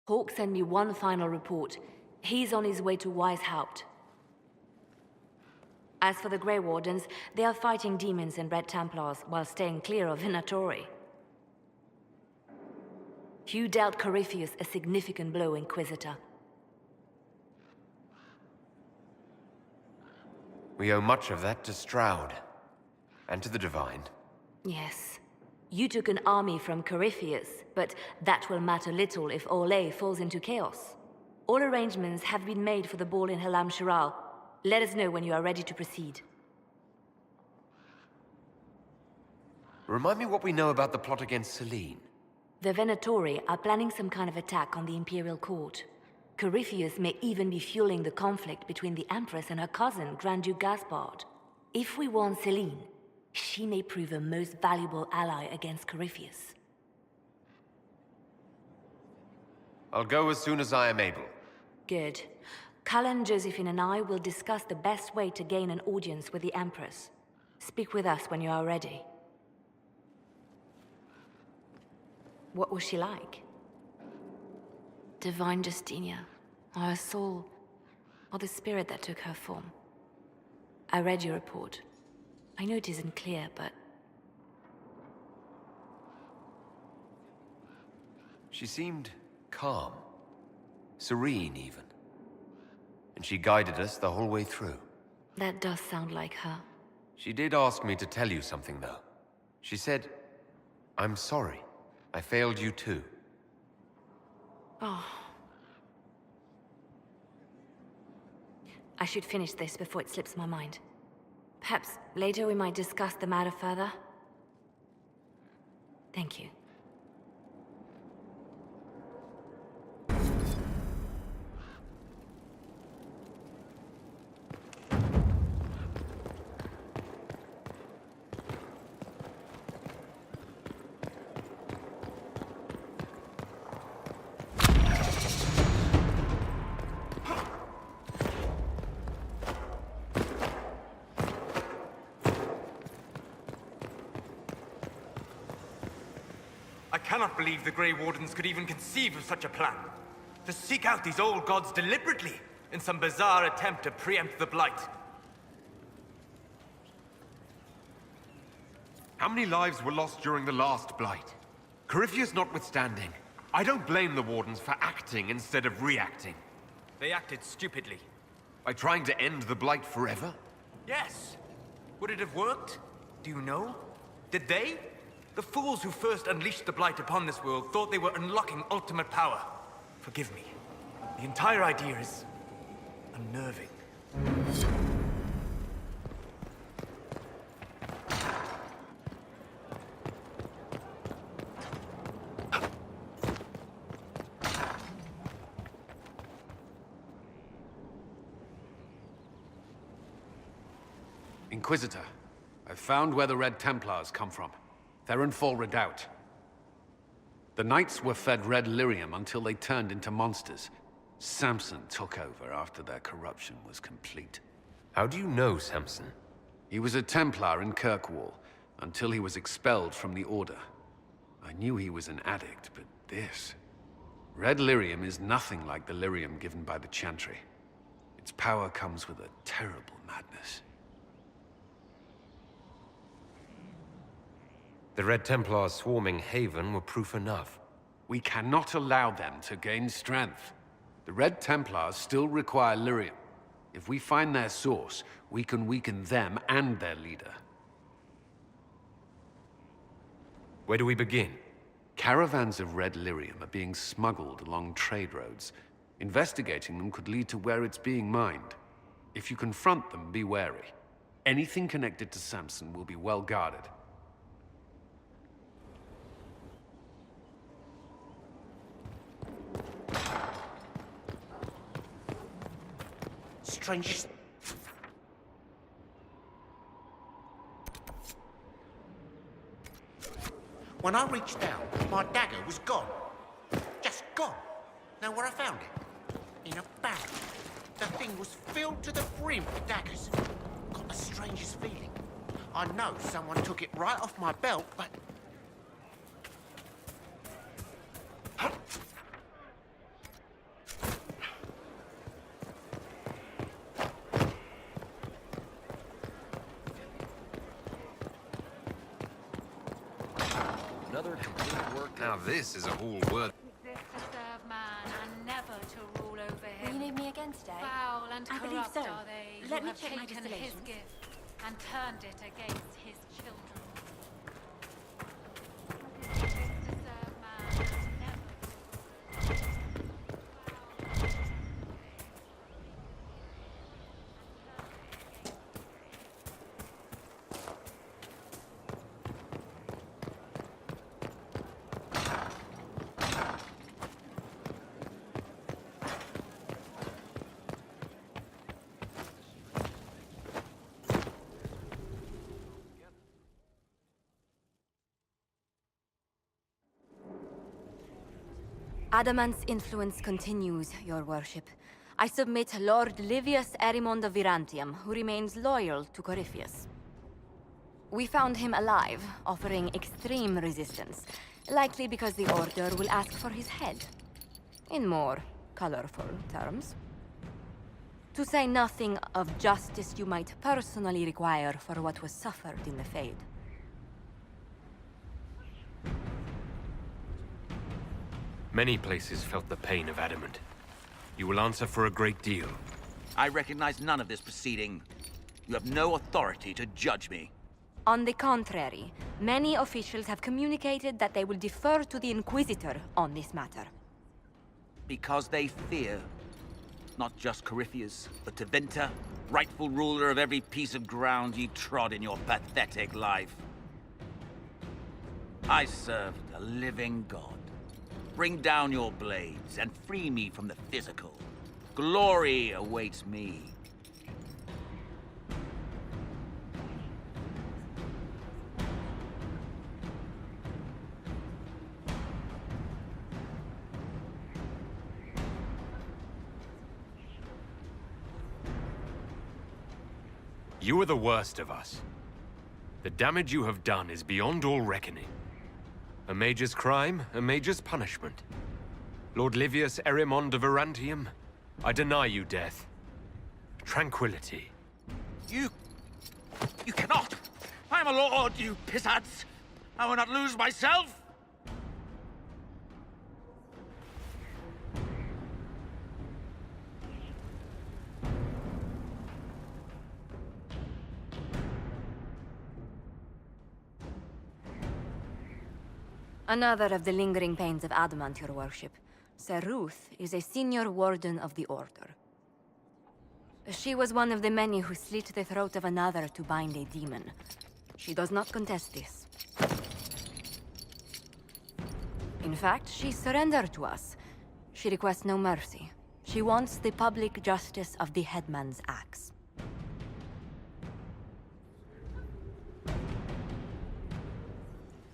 Hawk sent me one final report. He's on his way to Weishaupt. As for the Grey Wardens, they are fighting demons and Red Templars while staying clear of Venatori. You dealt Corypheus a significant blow, Inquisitor. We owe much of that to Stroud. And to the Divine. Yes. You took an army from Corypheus, but that will matter little if Orlais falls into chaos. All arrangements have been made for the ball in Halam Shiral. Let us know when you are ready to proceed. Remind me what we know about the plot against Selene. The Venatori are planning some kind of attack on the Imperial Court. Corypheus may even be fueling the conflict between the Empress and her cousin, Grand Duke Gaspard. If we warn Selene, she may prove a most valuable ally against Corypheus. I'll go as soon as I am able. Good. Cullen, Josephine and I will discuss the best way to gain an audience with the Empress. Speak with us when you are ready. What was she like? Divine Justinia, or her soul, or the spirit that took her form. I read your report. I know it isn't clear, but... She seemed calm. Serene, even. And she guided us the whole way through. That does sound like her. She did ask me to tell you something, though. She said, "I'm sorry. I failed you too." Oh. I should finish this before it slips my mind. Perhaps later we might discuss the matter further. Thank you. I cannot believe the Grey Wardens could even conceive of such a plan. To seek out these old gods deliberately, in some bizarre attempt to preempt the Blight. How many lives were lost during the last Blight? Corypheus notwithstanding, I don't blame the Wardens for acting instead of reacting. They acted stupidly. By trying to end the Blight forever? Yes. Would it have worked? Do you know? Did they? The fools who first unleashed the Blight upon this world thought they were unlocking ultimate power. Forgive me. The entire idea is... unnerving. Inquisitor, I've found where the Red Templars come from. Therenfall Redoubt. The Knights were fed red lyrium until they turned into monsters. Samson took over after their corruption was complete. How do you know Samson? He was a Templar in Kirkwall, until he was expelled from the Order. I knew he was an addict, but this... Red lyrium is nothing like the lyrium given by the Chantry. Its power comes with a terrible madness. The Red Templars swarming Haven were proof enough. We cannot allow them to gain strength. The Red Templars still require lyrium. If we find their source, we can weaken them and their leader. Where do we begin? Caravans of red lyrium are being smuggled along trade roads. Investigating them could lead to where it's being mined. If you confront them, be wary. Anything connected to Samson will be well guarded. Strange. When I reached down, my dagger was gone. Just gone. Know where I found it? In a bag. The thing was filled to the brim with daggers. Got the strangest feeling. I know someone took it right off my belt, but... another complete work. Now this is a hall worth. Exist to serve man and never to rule over Will him. you need me again today? Foul and I believe corrupt so. are they Let who me have check my taken his distillations. gift and turned it against his children. Exist to serve man and never to rule over him. Adamant's influence continues, your worship. I submit Lord Livius Erimond of Virantium, who remains loyal to Corypheus. We found him alive, offering extreme resistance, likely because the Order will ask for his head. In more colorful terms. To say nothing of justice you might personally require for what was suffered in the Fade. Many places felt the pain of adamant. You will answer for a great deal. I recognize none of this proceeding. You have no authority to judge me. On the contrary, many officials have communicated that they will defer to the Inquisitor on this matter. Because they fear. Not just Corypheus, but Teventa, rightful ruler of every piece of ground ye trod in your pathetic life. I served a living god. Bring down your blades and free me from the physical. Glory awaits me. You are the worst of us. The damage you have done is beyond all reckoning. A mage's crime, a mage's punishment. Lord Livius Erimond of Virantium, I deny you death. Tranquility. You cannot! I am a lord, you pissants! I will not lose myself! Another of the lingering pains of Adamant, your worship. Sir Ruth is a senior warden of the Order. She was one of the many who slit the throat of another to bind a demon. She does not contest this. In fact, she surrendered to us. She requests no mercy. She wants the public justice of the headman's axe.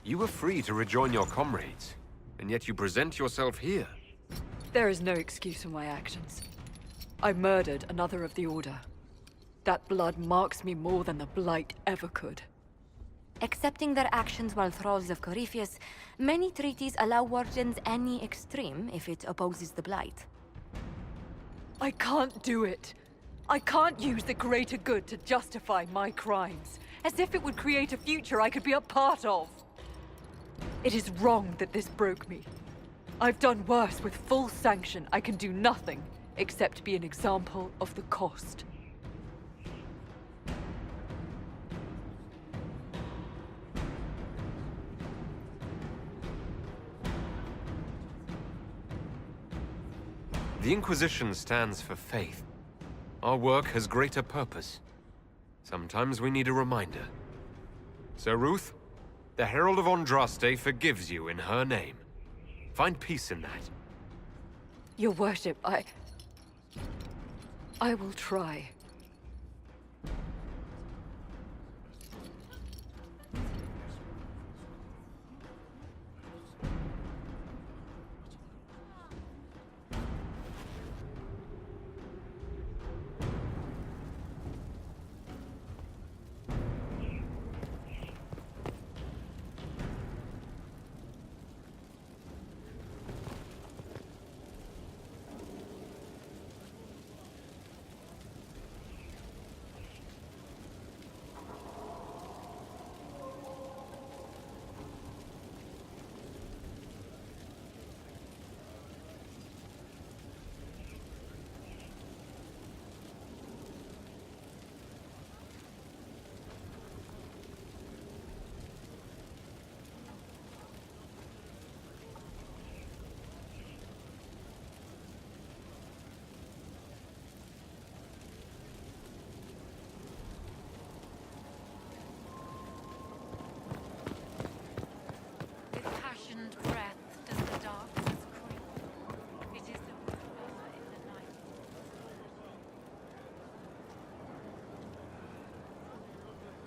You were free to rejoin your comrades, and yet you present yourself here. There is no excuse for my actions. I murdered another of the Order. That blood marks me more than the Blight ever could. Accepting their actions while thralls of Corypheus, many treaties allow wardens any extreme if it opposes the Blight. I can't do it. I can't use the greater good to justify my crimes, as if it would create a future I could be a part of. It is wrong that this broke me. I've done worse with full sanction. I can do nothing except be an example of the cost. The Inquisition stands for faith. Our work has greater purpose. Sometimes we need a reminder. So Ruth, the Herald of Andraste forgives you in her name. Find peace in that. Your worship, I will try.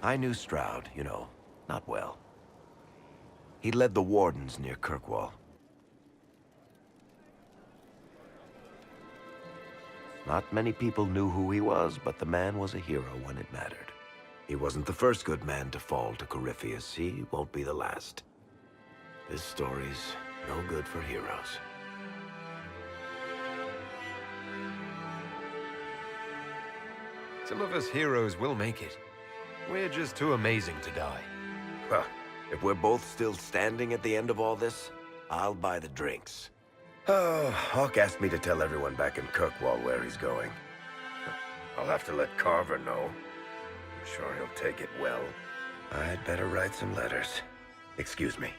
I knew Stroud, you know, not well. He led the Wardens near Kirkwall. Not many people knew who he was, but the man was a hero when it mattered. He wasn't the first good man to fall to Corypheus. He won't be the last. This story's no good for heroes. Some of us heroes will make it. We're just too amazing to die. Well, if we're both still standing at the end of all this, I'll buy the drinks. Oh, Hawk asked me to tell everyone back in Kirkwall where he's going. I'll have to let Carver know. I'm sure he'll take it well. I'd better write some letters. Excuse me.